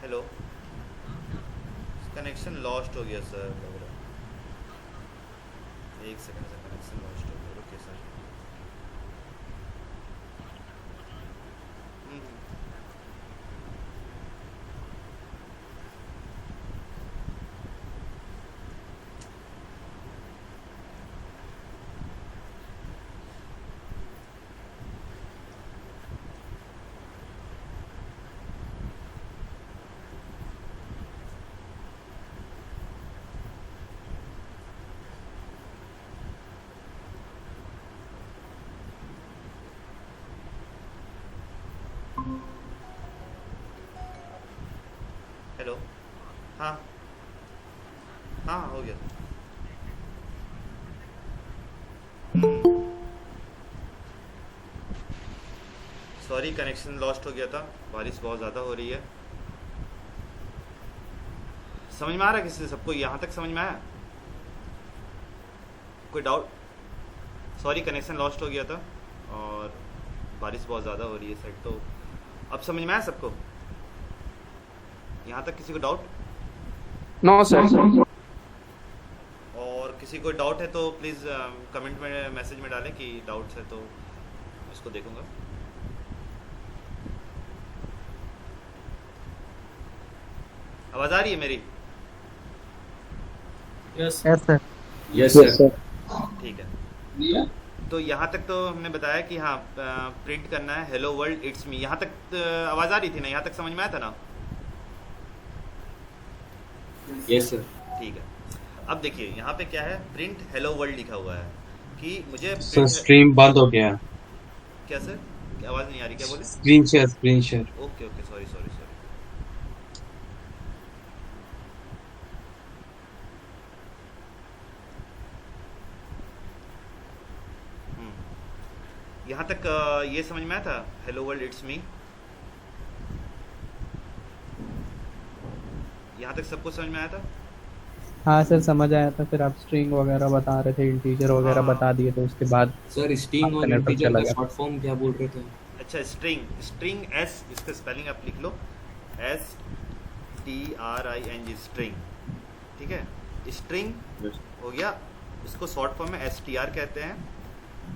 hello, connection lost हो गया सर, लग रहा है 1 सेकंड से कनेक्शन लॉस्ट हो गया, रुकिए सर। हेलो, हाँ हाँ हो गया। सॉरी कनेक्शन लॉस्ट हो गया था, बारिश बहुत ज़्यादा हो रही है। समझ में आ रहा है किसी सबको, यहाँ तक समझ में आया, कोई डाउट? सॉरी कनेक्शन लॉस्ट हो गया था और बारिश बहुत ज़्यादा हो रही है साइड, तो अब समझ में आया सबको, यहाँ तक किसी को डाउट? No sir. और किसी को डाउट है तो प्लीज़ कमेंट में मैसेज में डालें कि डाउट्स है, तो इसको देखूंगा। आवाज़ आ रही है मेरी? Yes sir. Yes sir. ठीक है, तो यहाँ तक तो हमने बताया कि हाँ प्रिंट करना है हेलो वर्ल्ड इट्स मी, यहाँ तक आवाज़ आ रही थी ना, यहाँ तक समझ में आया था ना? Yes sir. ठीक है, अब देखिए यहाँ पे क्या है, प्रिंट हेलो वर्ल्ड लिखा हुआ है कि मुझे सर स्ट्रीम बंद हो गया। क्या सर, आवाज़ नहीं आ रही, क्या बोले? Screen share. Okay okay, sorry. यहाँ तक ये समझ में आया था हेलो वर्ल्ड इट्स मी, यहाँ तक सबको समझ में आया था? हाँ सर समझ आया था, फिर आप स्ट्रिंग वगैरह बता रहे थे, इंटीजर वगैरह हाँ। बता दिए, तो उसके बाद सर स्ट्रिंग और आपका नेटवर्क इंटीजर चला का गया। शॉर्ट फॉर्म क्या बोल रहे थे? अच्छा स्ट्रिंग एस, इसका स्पेलिंग आप लिख लो, STRING स्ट्रिंग, ठीक है, स्ट्रिंग हो गया, इसको शॉर्ट फॉर्म में STR कहते हैं,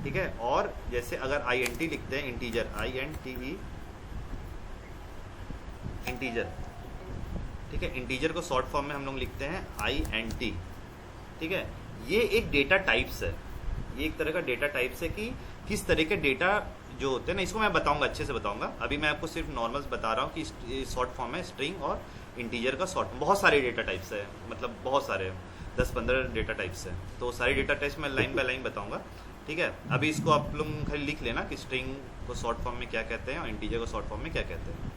ठीक है। और जैसे अगर INT लिखते हैं, इंटीजर INTE, इंटीजर, ठीक है। इंटीजर को शॉर्ट फॉर्म में हम लोग लिखते हैं INT, ठीक है। ये एक डेटा टाइप्स है, ये एक तरह का डेटा टाइप्स है कि किस तरह के डेटा जो होते हैं ना, इसको मैं बताऊंगा, अच्छे से बताऊंगा। अभी मैं आपको सिर्फ नॉर्मल्स बता रहा हूँ कि शॉर्ट फॉर्म है स्ट्रिंग और इंटीजर का शॉर्ट। बहुत सारे डेटा टाइप्स है, मतलब बहुत सारे 10-15 डेटा टाइप्स है, तो सारे डेटा टाइप्स मैं लाइन बाय लाइन बताऊंगा, ठीक है। अभी इसको आप लोग खाली लिख लेना कि स्ट्रिंग को शॉर्ट फॉर्म में क्या कहते हैं और इंटीजर को शॉर्ट फॉर्म में क्या कहते हैं,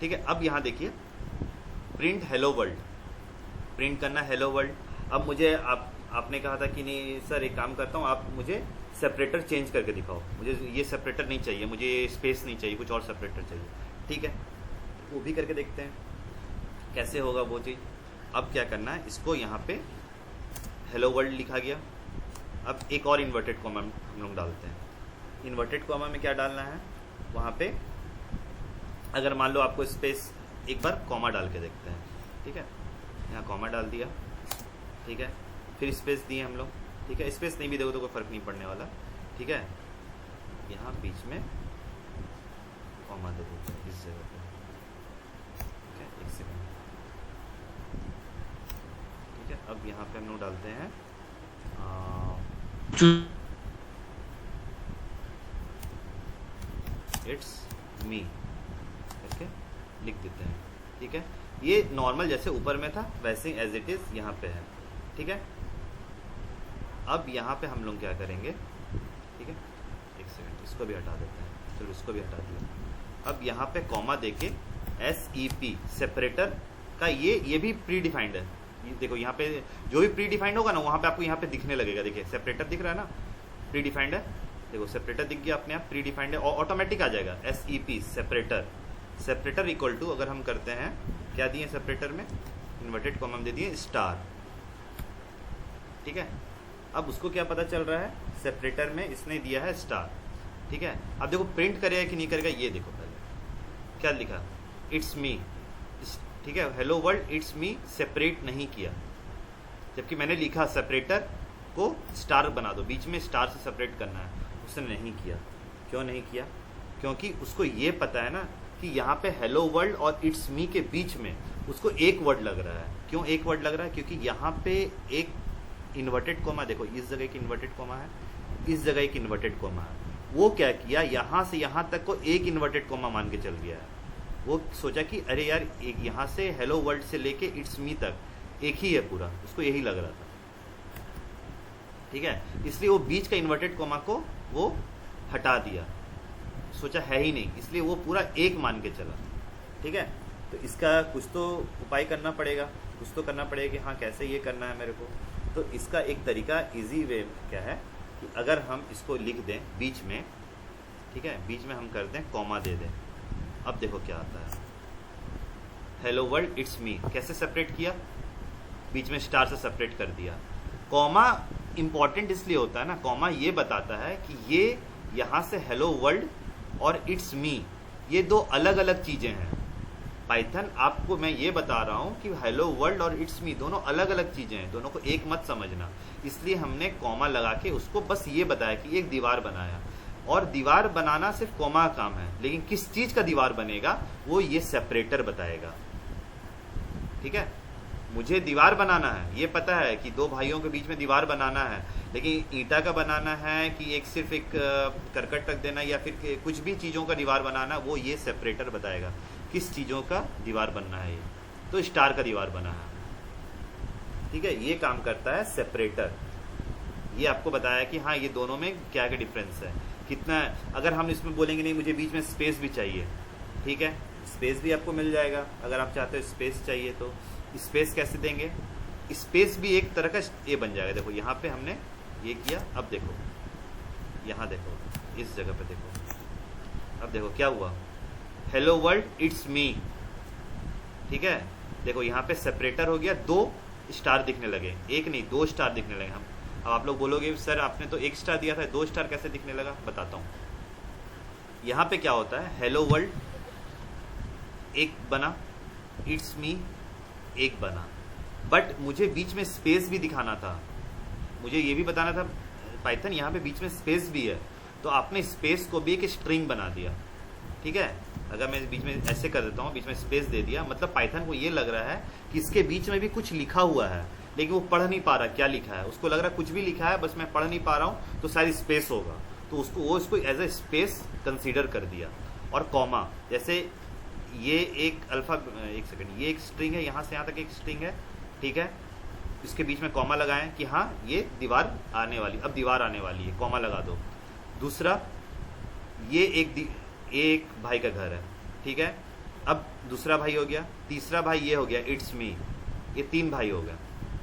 ठीक है। अब यहाँ देखिए, प्रिंट हेलो वर्ल्ड, प्रिंट करना हेलो वर्ल्ड। अब मुझे आपने कहा था कि नहीं सर एक काम करता हूँ, आप मुझे सेपरेटर चेंज करके दिखाओ, मुझे ये सेपरेटर नहीं चाहिए, मुझे स्पेस नहीं चाहिए, कुछ और सेपरेटर चाहिए, ठीक है। वो भी करके देखते हैं कैसे होगा वो चीज़। अब क्या करना है, इसको यहाँ पे हेलो वर्ल्ड लिखा गया। अब एक और इन्वर्टेड कॉमा हम लोग डालते हैं। इन्वर्टेड कॉमा में क्या डालना है, वहाँ पे अगर मान लो आपको स्पेस, एक बार कॉमा डाल के देखते हैं, ठीक है। यहाँ कॉमा डाल दिया, ठीक है, फिर स्पेस दिए हम लोग, ठीक है। स्पेस नहीं भी दोगे तो कोई फर्क नहीं पड़ने वाला, ठीक है। यहाँ बीच में कॉमा दे देते हैं इस जगह पे, ठीक है। एक सेकंड, ठीक है। अब यहाँ पे हम लोग डालते हैं इट्स मी करके लिख देते हैं, ठीक है। ये नॉर्मल जैसे ऊपर में था वैसे एज इट इज यहाँ पे है, ठीक है। अब यहाँ पे हम लोग क्या करेंगे, ठीक है, एक सेकंड, इसको भी हटा देते हैं, चलो इसको भी हटा दिया। अब यहाँ पे कॉमा देके SEP सेपरेटर का ये भी प्री डिफाइंड है। ये देखो यहाँ पे जो भी प्री डिफाइंड होगा ना, वहाँ पे आपको यहाँ पे दिखने लगेगा, देखिए सेपरेटर दिख रहा है ना, प्री डिफाइंड है, देखो सेपरेटर दिख गया अपने आप, प्री डिफाइंड है और ऑटोमेटिक आ जाएगा SEP separator. Separator equal to अगर हम करते हैं, क्या दिए सेपरेटर में, इन्वर्टेड कॉमा में दे दिए स्टार, ठीक है। अब उसको क्या पता चल रहा है, सेपरेटर में इसने दिया है स्टार, ठीक है। अब देखो प्रिंट करेगा कि नहीं करेगा, ये देखो पहले क्या लिखा, इट्स मी, ठीक है। Hello world it's me separate नहीं किया, जबकि मैंने लिखा सेपरेटर को स्टार बना दो, बीच में स्टार से सेपरेट करना है, उसने नहीं किया। क्यों नहीं किया, क्योंकि उसको ये पता है ना कि यहाँ पे हेलो वर्ल्ड और इट्स मी के बीच में उसको एक वर्ड लग रहा है। क्यों एक वर्ड लग रहा है, क्योंकि यहाँ पे एक इन्वर्टेड कॉमा, देखो इस जगह एक इन्वर्टेड कॉमा है, इस जगह एक इन्वर्टेड कॉमा है। वो क्या किया, यहाँ से यहाँ तक को एक इन्वर्टेड कॉमा मान के चल गया है। वो सोचा कि अरे यार एक यहाँ से हेलो वर्ल्ड से लेके इट्स मी तक एक ही है पूरा, उसको यही लग रहा था, ठीक है। इसलिए वो बीच का इन्वर्टेड कॉमा को वो हटा दिया, सोचा है ही नहीं, इसलिए वो पूरा एक मान के चला, ठीक है। तो इसका कुछ तो उपाय करना पड़ेगा, कुछ तो करना पड़ेगा कि हाँ कैसे ये करना है मेरे को। तो इसका एक तरीका इजी वे क्या है कि अगर हम इसको लिख दें बीच में, ठीक है, बीच में हम कर दें कॉमा दे दें। अब देखो क्या आता है, हेलो वर्ल्ड इट्स मी कैसे सेपरेट किया, बीच में स्टार से सेपरेट कर दिया। कॉमा इंपॉर्टेंट इसलिए होता है ना, कॉमा ये बताता है कि ये यहाँ से हेलो वर्ल्ड और इट्स मी ये दो अलग अलग चीज़ें हैं। पाइथन आपको मैं ये बता रहा हूँ कि हेलो वर्ल्ड और इट्स मी दोनों अलग अलग चीज़ें हैं, दोनों को एक मत समझना। इसलिए हमने कॉमा लगा के उसको बस ये बताया कि एक दीवार बनाया, और दीवार बनाना सिर्फ कॉमा का काम है, लेकिन किस चीज़ का दीवार बनेगा वो ये सेपरेटर बताएगा, ठीक है। मुझे दीवार बनाना है, ये पता है कि दो भाइयों के बीच में दीवार बनाना है, लेकिन ईंटा का बनाना है कि एक सिर्फ एक करकट रख देना या फिर कुछ भी चीज़ों का दीवार बनाना, वो ये सेपरेटर बताएगा किस चीज़ों का दीवार बनना है। ये तो स्टार का दीवार बना है, ठीक है, ये काम करता है सेपरेटर। ये आपको बताया कि हाँ ये दोनों में क्या क्या डिफरेंस है, कितना है। अगर हम इसमें बोलेंगे नहीं मुझे बीच में स्पेस भी चाहिए, ठीक है, स्पेस भी आपको मिल जाएगा। अगर आप चाहते हो स्पेस चाहिए तो स्पेस कैसे देंगे, स्पेस भी एक तरह का ये बन जाएगा। देखो यहाँ पे हमने ये किया, अब देखो यहाँ देखो इस जगह पे देखो, अब देखो क्या हुआ, हेलो वर्ल्ड इट्स मी, ठीक है। देखो यहाँ पे सेपरेटर हो गया, दो स्टार दिखने लगे, एक नहीं दो स्टार दिखने लगे। हम अब आप लोग बोलोगे सर आपने तो एक स्टार दिया था, दो स्टार कैसे दिखने लगा, बताता हूँ। यहाँ पे क्या होता है, हेलो वर्ल्ड एक बना, इट्स मी एक बना, बट मुझे बीच में स्पेस भी दिखाना था, मुझे ये भी बताना था पाइथन यहाँ पे बीच में स्पेस भी है, तो आपने स्पेस को भी एक स्ट्रिंग बना दिया, ठीक है। अगर मैं इस बीच में ऐसे कर देता हूँ, बीच में स्पेस दे दिया, मतलब पाइथन को ये लग रहा है कि इसके बीच में भी कुछ लिखा हुआ है, लेकिन वो पढ़ नहीं पा रहा क्या लिखा है। उसको लग रहा है कुछ भी लिखा है, बस मैं पढ़ नहीं पा रहा हूँ, तो शायद स्पेस होगा, तो उसको एज ए स्पेस कंसीडर कर दिया। और कॉमा, जैसे ये एक एक सेकंड, ये एक स्ट्रिंग है, यहाँ से यहाँ तक एक स्ट्रिंग है, ठीक है, इसके बीच में कॉमा लगाएं कि हाँ ये दीवार आने वाली, अब दीवार आने वाली है, कॉमा लगा दो। दूसरा, ये एक भाई का घर है, ठीक है, अब दूसरा भाई हो गया, तीसरा भाई ये हो गया इट्स मी, ये 3 भाई हो गए।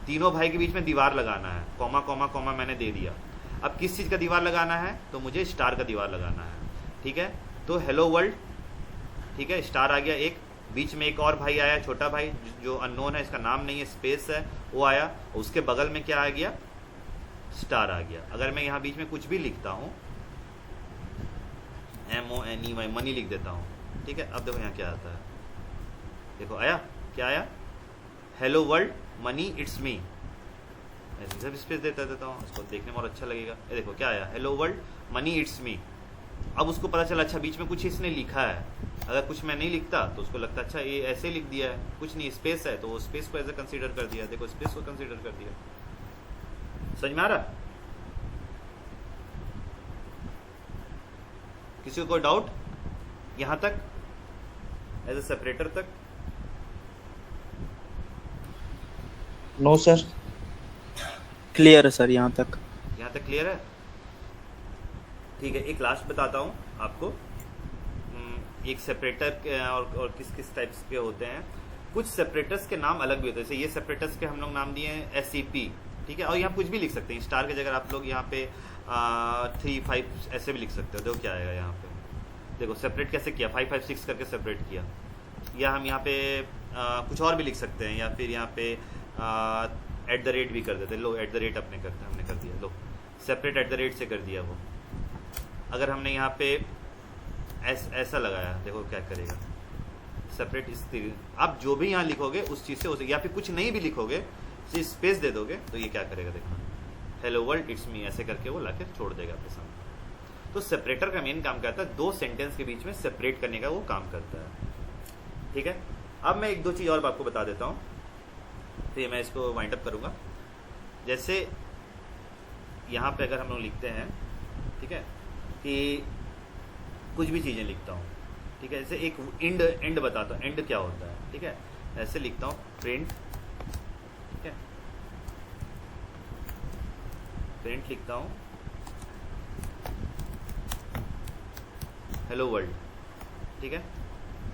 तीनों भाई के बीच में दीवार लगाना है, कॉमा कॉमा कॉमा मैंने दे दिया। अब किस चीज़ का दीवार लगाना है, तो मुझे स्टार का दीवार लगाना है, ठीक है। तो हेलो वर्ल्ड, ठीक है, स्टार आ गया एक, बीच में एक और भाई आया, छोटा भाई जो अननोन है, इसका नाम नहीं है, स्पेस है, वो आया, उसके बगल में क्या आ गया, स्टार आ गया। अगर मैं यहाँ बीच में कुछ भी लिखता हूँ, MONEY, मनी लिख देता हूँ, ठीक है, अब देखो यहाँ क्या आता है, देखो आया, क्या आया, hello world money it's me. ऐसे सब स्पेस देता हूँ, इसको देखने में और अच्छा लगेगा। ये देखो क्या आया, hello world money it's me. अब उसको पता चला अच्छा बीच में कुछ इसने लिखा है, अगर कुछ मैं नहीं लिखता तो उसको लगता अच्छा ये ऐसे लिख दिया है, कुछ नहीं, स्पेस है, तो वो स्पेस को ऐसे कंसीडर कर दिया। देखो स्पेस को कंसीडर कर दिया। समझ में आ रहा? किसी को कोई डाउट यहां तक, एज ए सेपरेटर तक? नो सर, क्लियर है सर, यहाँ तक क्लियर है? ठीक है, एक लास्ट बताता हूँ आपको, एक सेपरेटर के और किस किस टाइप्स के होते हैं। कुछ सेपरेटर्स के नाम अलग भी होते हैं, जैसे ये सेपरेटर्स के हम लोग नाम दिए हैं SCP, ठीक है, और यहाँ कुछ भी लिख सकते हैं, स्टार के जगह आप लोग यहाँ पे 3, 5 ऐसे भी लिख सकते हो। देखो क्या आएगा यहाँ पे, देखो सेपरेट कैसे किया, 5, 5, 6 करके सेपरेट किया। या हम यहाँ पे कुछ और भी लिख सकते हैं, या फिर यहाँ पे @ भी कर देते। लो @ हमने कर दिया, लो सेपरेट @ से कर दिया वो। अगर हमने यहाँ पे ऐसा लगाया, देखो क्या करेगा, सेपरेट इस, आप जो भी यहाँ लिखोगे उस चीज़ से हो सके, या फिर कुछ नहीं भी लिखोगे, सिर्फ स्पेस दे दोगे तो ये क्या करेगा, देखना, हेलो वर्ल्ड इट्स मी, ऐसे करके वो लाके छोड़ देगा आपके सामने। तो सेपरेटर का मेन काम करता है 2 सेंटेंस के बीच में सेपरेट करने का वो काम करता है, ठीक है। अब मैं 1-2 चीज़ और आपको बता देता हूँ, फिर मैं इसको वाइंड अप करूँगा। जैसे यहाँ पे अगर हम लोग लिखते हैं, ठीक है, कि कुछ भी चीज़ें लिखता हूँ, ठीक है, जैसे एक एंड बताता हूँ, एंड क्या होता है, ठीक है, ऐसे लिखता हूँ प्रिंट, ठीक है, प्रिंट लिखता हूँ हेलो वर्ल्ड, ठीक है।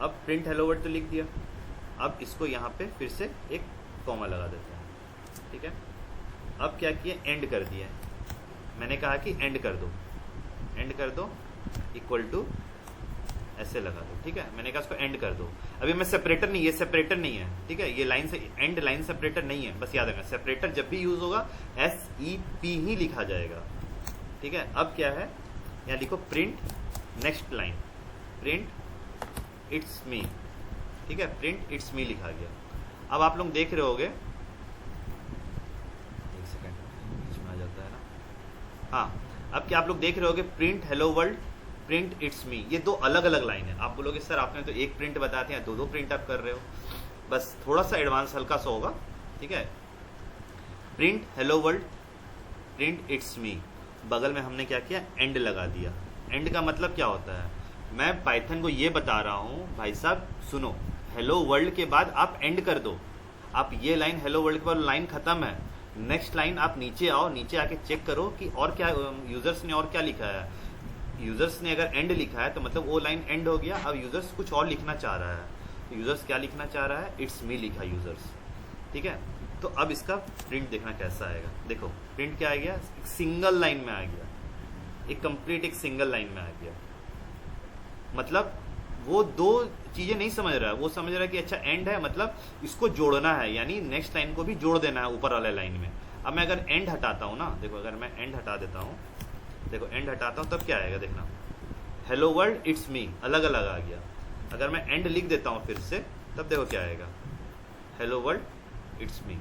अब प्रिंट हेलो वर्ल्ड तो लिख दिया, अब इसको यहाँ पे फिर से एक कॉमा लगा देते हैं, ठीक है। अब क्या किया, एंड कर दिया, मैंने कहा कि एंड कर दो इक्वल टू ऐसे लगा दो, ठीक है, मैंने कहा इसको एंड कर दो। अभी मैं सेपरेटर नहीं, ये सेपरेटर नहीं है, ठीक है, ये लाइन से एंड लाइन सेपरेटर नहीं है, बस याद रखना सेपरेटर जब भी यूज होगा SEP ही लिखा जाएगा, ठीक है। अब क्या है, यहाँ लिखो print next line, print it's me, ठीक है, प्रिंट इट्स मी लिखा गया। अब आप लोग देख रहे होगे, एक सेकंड इसमें आ जाता है ना, हाँ, अब क्या आप लोग देख रहे होगे, print hello world, print it's me, ये 2 अलग अलग लाइन है। आप बोलोगे सर आपने तो एक प्रिंट बताते हैं, 2 प्रिंट आप कर रहे हो, बस थोड़ा सा एडवांस हल्का सा होगा, ठीक है। Print hello world, print it's me, बगल में हमने क्या किया, एंड लगा दिया। एंड का मतलब क्या होता है, मैं पाइथन को ये बता रहा हूँ भाई साहब सुनो, हेलो वर्ल्ड के बाद आप एंड कर दो, आप ये लाइन हेलो वर्ल्ड के बाद लाइन खत्म है, नेक्स्ट लाइन आप नीचे आओ, नीचे आके चेक करो कि और क्या यूजर्स ने और क्या लिखा है। यूजर्स ने अगर एंड लिखा है तो मतलब वो लाइन एंड हो गया। अब यूजर्स कुछ और लिखना चाह रहा है, तो यूजर्स क्या लिखना चाह रहा है, इट्स मी लिखा यूजर्स, ठीक है। तो अब इसका प्रिंट देखना कैसा आएगा, देखो प्रिंट क्या आ गया, एक सिंगल लाइन में आ गया, एक कंप्लीट एक सिंगल लाइन में आ गया। मतलब वो 2 चीजें नहीं समझ रहा है, वो समझ रहा है कि अच्छा एंड है मतलब इसको जोड़ना है, यानी नेक्स्ट लाइन को भी जोड़ देना है ऊपर वाले लाइन में। अब मैं अगर एंड हटाता हूँ ना, देखो अगर मैं एंड हटा देता हूँ, देखो एंड हटाता हूँ तब क्या आएगा, देखना हेलो वर्ल्ड इट्स मी अलग अलग आ गया। अगर मैं एंड लिख देता हूँ फिर से, तब देखो क्या आएगा, हेलो वर्ल्ड इट्स मी।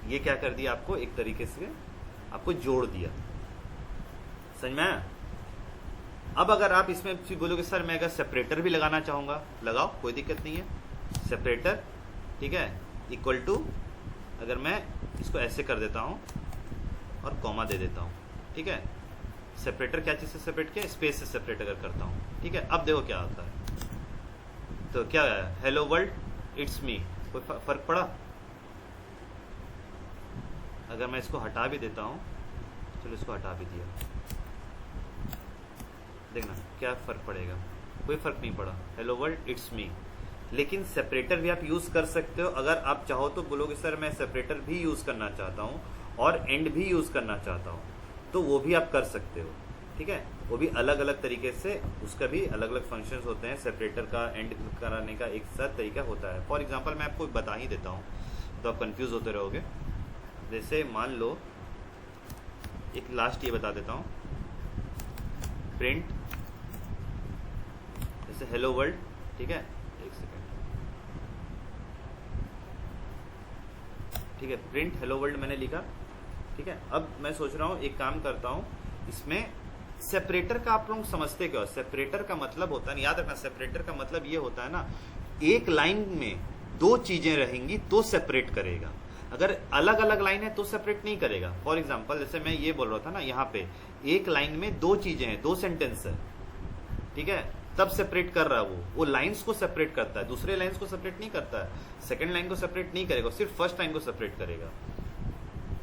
ये क्या कर दिया, आपको एक तरीके से आपको जोड़ दिया, समझ में आया? अब अगर आप इसमें बोलोगे सर मैं अगर सेपरेटर भी लगाना चाहूँगा, लगाओ, कोई दिक्कत नहीं है। सेपरेटर, ठीक है, इक्वल टू, अगर मैं इसको ऐसे कर देता हूँ और कॉमा दे देता हूँ, ठीक है। सेपरेटर क्या चीज़ से सेपरेट किया, स्पेस से सेपरेट अगर करता हूँ, ठीक है। अब देखो क्या होता है, तो क्या है, हेलो वर्ल्ड इट्स मी, कोई फर्क पड़ा? अगर मैं इसको हटा भी देता हूँ, चलो इसको हटा भी दिया, देखना क्या फ़र्क पड़ेगा, कोई फ़र्क नहीं पड़ा, हेलो वर्ल्ड इट्स मी। लेकिन सेपरेटर भी आप यूज़ कर सकते हो, अगर आप चाहो तो बोलोगे सर मैं सेपरेटर भी यूज़ करना चाहता हूँ और एंड भी यूज़ करना चाहता हूँ, तो वो भी आप कर सकते हो, ठीक है। वो भी अलग अलग तरीके से, उसका भी अलग अलग फंक्शंस होते हैं, सेपरेटर का एंड कराने का एक साथ तरीका होता है। फॉर एग्जांपल मैं आपको बता ही देता हूँ तो आप कंफ्यूज होते रहोगे। जैसे मान लो, एक लास्ट ये बता देता हूँ, प्रिंट, जैसे हेलो वर्ल्ड, ठीक है, एक सेकेंड, ठीक है, प्रिंट हेलो वर्ल्ड मैंने लिखा, ठीक है। अब मैं सोच रहा हूँ एक काम करता हूँ, इसमें सेपरेटर का आप लोग समझते क्यों? सेपरेटर का मतलब होता है, याद रखना, सेपरेटर का मतलब ये होता है ना, एक लाइन में दो चीजें रहेंगी तो सेपरेट करेगा, अगर अलग अलग लाइन है तो सेपरेट नहीं करेगा। फॉर एग्जांपल जैसे मैं ये बोल रहा था ना, यहाँ पे एक लाइन में दो चीजें हैं, दो सेंटेंस है, ठीक है, तब सेपरेट कर रहा है वो लाइंस को सेपरेट करता है, दूसरे लाइंस को सेपरेट नहीं करता है, सेकंड लाइन को सेपरेट नहीं करेगा, सिर्फ फर्स्ट लाइन को सेपरेट करेगा,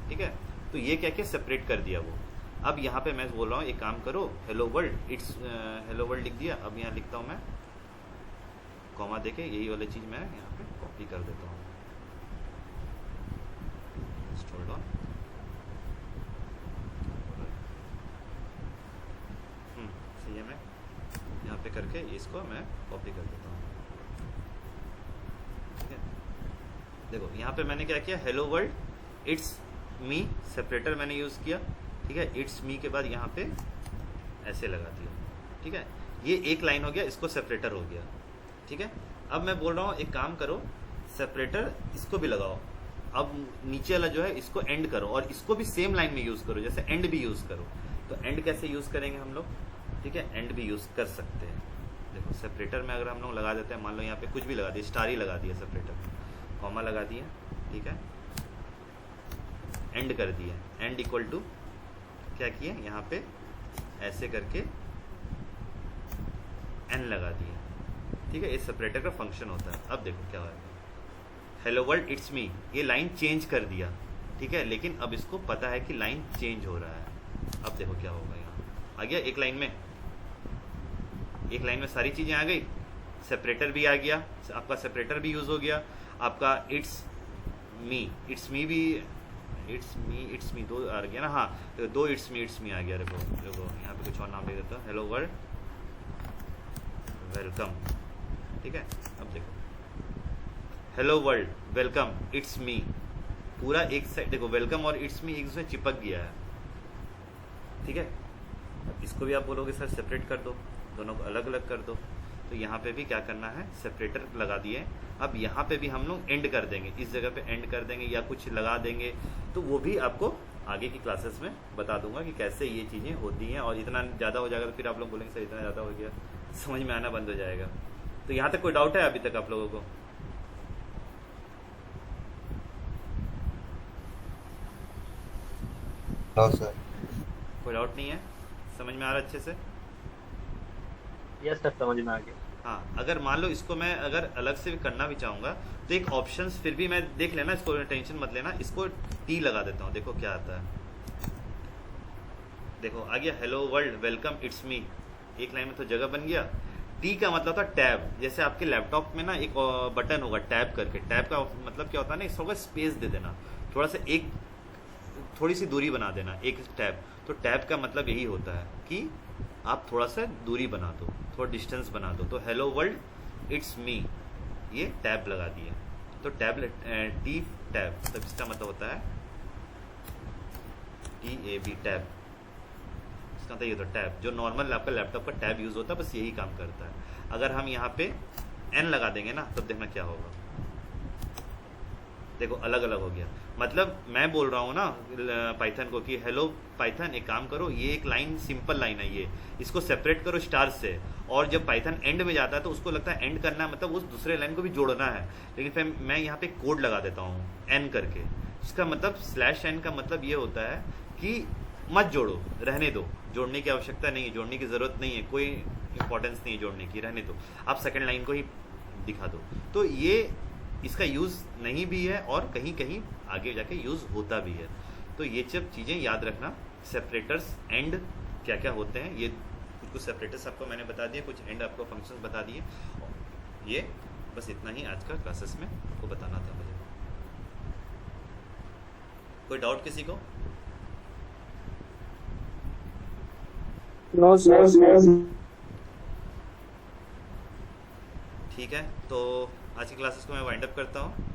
ठीक है। तो ये क्या क्या सेपरेट कर दिया वो। अब यहाँ पे मैं बोल रहा हूँ एक काम करो, hello world it's, hello world लिख दिया, अब यहाँ लिखता हूँ मैं कॉमा देके, यही वाली चीज मैं यहाँ पे कॉपी कर देता हूँ, सही है, मैं यहाँ पे करके इसको मैं कॉपी कर देता हूँ, ठीक है। देखो यहाँ पे मैंने क्या किया, hello world it's me, separator मैंने यूज़ किया, ठीक है। इट्स मी के बाद यहाँ पे ऐसे लगा दिया, ठीक है। ये एक लाइन हो गया, इसको सेपरेटर हो गया, ठीक है। अब मैं बोल रहा हूँ एक काम करो, सेपरेटर इसको भी लगाओ, अब नीचे वाला जो है इसको एंड करो और इसको भी सेम लाइन में यूज़ करो, जैसे एंड भी यूज़ करो। तो एंड कैसे यूज़ करेंगे हम लोग, ठीक है, एंड भी यूज़ कर सकते हैं। देखो सेपरेटर में अगर हम लोग लगा देते हैं, मान लो यहाँ पे कुछ भी लगा दिया, स्टार ही लगा दिया सेपरेटर में, कॉमा लगा दिया, ठीक है, एंड कर दिया, एंड इक्वल टू क्या किए, यहाँ पे ऐसे करके एन लगा दिया, ठीक है। इस सेपरेटर का फंक्शन होता है। अब देखो क्या होगा, हेलो वर्ल्ड इट्स मी, ये लाइन चेंज कर दिया, ठीक है, लेकिन अब इसको पता है कि लाइन चेंज हो रहा है। अब देखो क्या होगा, यहाँ आ गया, एक लाइन में सारी चीजें आ गई, सेपरेटर भी आ गया, आपका सेपरेटर भी यूज हो गया, आपका इट्स मी भी, इट्स मी दो आ गया ना, हाँ, तो दो इट्स मी आ गया। देखो यहाँ पे कुछ और नाम दे देता हूँ, हेलो वर्ल्ड वेलकम, ठीक है। अब देखो hello world welcome it's me, पूरा एक साइड देखो, वेलकम और इट्स मी एक दूसरे चिपक गया है, ठीक है। अब इसको भी आप बोलोगे सर सेपरेट कर दो, दोनों को अलग अलग कर दो, तो यहाँ पे भी क्या करना है, सेपरेटर लगा दिए। अब यहाँ पे भी हम लोग एंड कर देंगे, इस जगह पे एंड कर देंगे या कुछ लगा देंगे, तो वो भी आपको आगे की क्लासेस में बता दूंगा कि कैसे ये चीज़ें होती हैं। और इतना ज़्यादा हो जाएगा तो फिर आप लोग बोलेंगे सर इतना ज़्यादा हो गया, समझ में आना बंद हो जाएगा। तो यहाँ तक कोई डाउट है अभी तक आप लोगों को? सर कोई डाउट नहीं है, समझ में आ रहा अच्छे से? यस सर, समझ में आ गया। हाँ, अगर मान लो इसको मैं अगर अलग से भी करना भी चाहूँगा तो एक ऑप्शंस फिर भी मैं देख लेना, इसको टेंशन मत लेना, इसको टी लगा देता हूँ, देखो क्या आता है। देखो आ गया, hello world welcome it's me, एक लाइन में तो जगह बन गया। टी का मतलब था टैब, जैसे आपके लैपटॉप में ना एक बटन होगा टैब करके, टैब का मतलब क्या होता है ना, इसको स्पेस दे देना, थोड़ा सा एक थोड़ी सी दूरी बना देना, एक टैब। तो टैब का मतलब यही होता है कि आप थोड़ा सा दूरी बना दो, थोड़ा डिस्टेंस बना दो। तो हेलो वर्ल्ड इट्स मी, ये टैब लगा दिए, तो टैब टी टैब, तब इसका मतलब होता है TAB टैब, इसका मतलब ये तो टैब, जो नॉर्मल आपका लैपटॉप का टैब यूज होता है, बस यही काम करता है। अगर हम यहाँ पे एन लगा देंगे ना, तब देखना क्या होगा, देखो अलग अलग हो गया। मतलब मैं बोल रहा हूँ ना पाइथन को कि हेलो पाइथन एक काम करो, ये एक लाइन सिंपल लाइन है, ये इसको सेपरेट करो स्टार से, और जब पाइथन एंड में जाता है तो उसको लगता है एंड करना है, मतलब उस दूसरे लाइन को भी जोड़ना है, लेकिन फिर मैं यहाँ पे कोड लगा देता हूँ एन करके। इसका मतलब स्लैश एन का मतलब ये होता है कि मत जोड़ो, रहने दो, जोड़ने की आवश्यकता नहीं है, जोड़ने की ज़रूरत नहीं है, कोई इंपॉर्टेंस नहीं है जोड़ने की, रहने दो, आप सेकंड लाइन को ही दिखा दो। तो ये इसका यूज़ नहीं भी है और कहीं कहीं आगे जाके यूज़ होता भी है। तो ये सब चीज़ें याद रखना, सेपरेटर्स एंड क्या क्या होते हैं, ये कुछ सेपरेटर्स आपको मैंने बता दिए, कुछ एंड आपको फंक्शंस बता दिए। ये बस इतना ही आज का क्लासेस में आपको बताना था मुझे। कोई डाउट किसी को? No sir. ठीक है, तो आज की क्लासेस को मैं वाइंड अप करता हूँ।